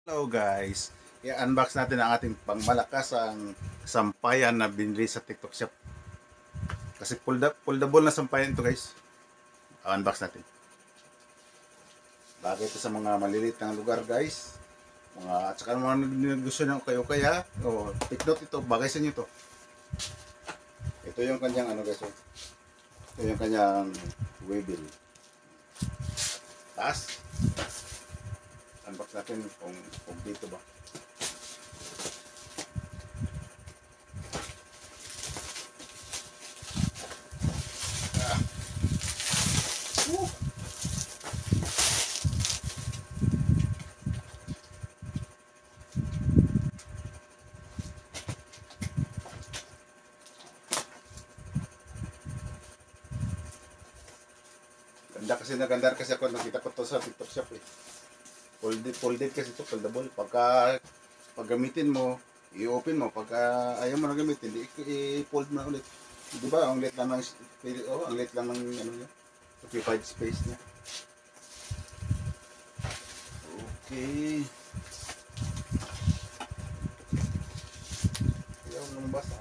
Hello guys, i-unbox natin ang ating pangmalakas ang sampayan na binili sa TikTok shop. Kasi foldable na sampayan ito guys. Unbox natin. Bagay ito sa mga maliliit na lugar guys. At saka mga gusto nyo kayo kaya, take note ito, bagay sa inyo ito. Ito yung kanyang guys. Ito yung kanyang wheel. Taas. Unbox natin kung dito ba. Ganda kasi ako, nakita ko to sa TikTok shop eh. Folded kasi ito, foldable. Pag gamitin mo, i-open mo. Pag ayaw mo na gamitin, i-fold mo na ulit. Di ba? Ang liit lang ng niya. Occupied space niya. Okay. Ayaw nang basa.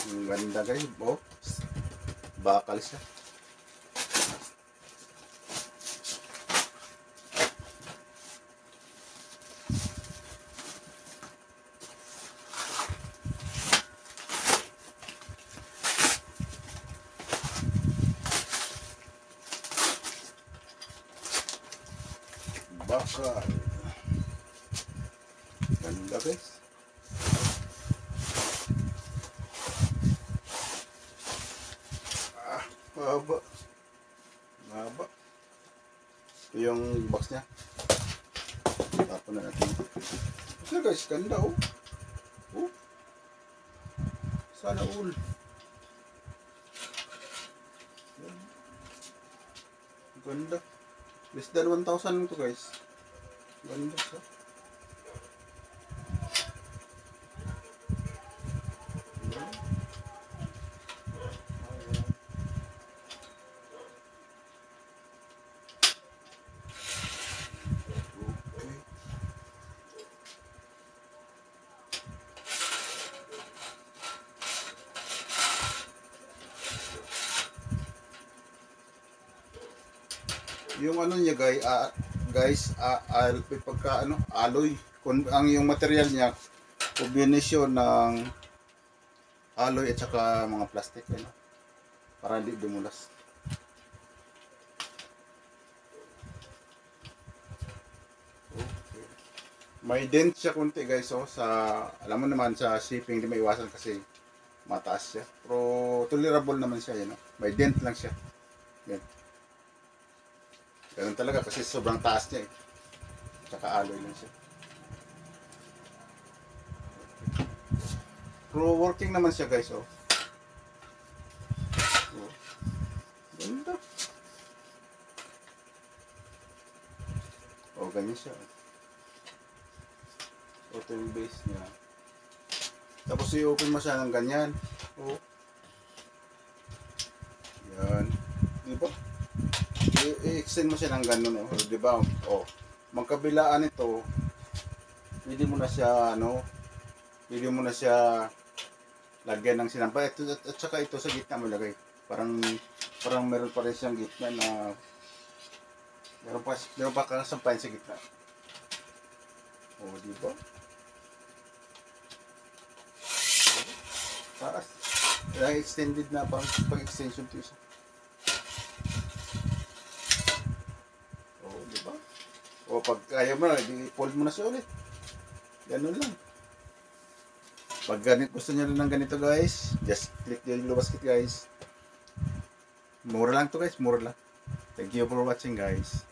Ang ganda guys, bakal siya. Bakal. Ganda guys. Mahaba. Ito yung box niya. Tapon na natin. Ito guys, ganda oh. Sana all. Ganda. Less than 1,000 ito guys. Ganda siya. Yung niya guys, pagka alloy, ang yung material niya kombinasyon ng alloy at saka mga plastic para hindi dumulas. Okay. May dent siya kunti guys, alam mo naman sa shipping di maiwasan kasi mataas siya, pero tolerable naman siya may dent lang siya. Yan. Ganun talaga kasi sobrang taas niya Tsaka alloy lang siya. Pero working naman siya guys Ganda. Ganyan siya. Ito yung base niya. Tapos i-open mo siya ng ganyan. Yan. Diba? I-extend mo siya ng ganun diba? Magkabilaan ito, pwede mo na siya lagyan ng sinampay at saka ito sa gitna mo lagay. Parang meron pa rin siyang gitna na meron pa kasampayan sa gitna. Diba? Taas. Kaya extended na pang-extension to isa. Diba? Pag kaya mo na, i-fold mo na siya ulit. Ganun lang. Pag gusto nyo ng ganito guys, just click yung yellow basket guys. Mura lang to guys, mura lang. Thank you for watching guys.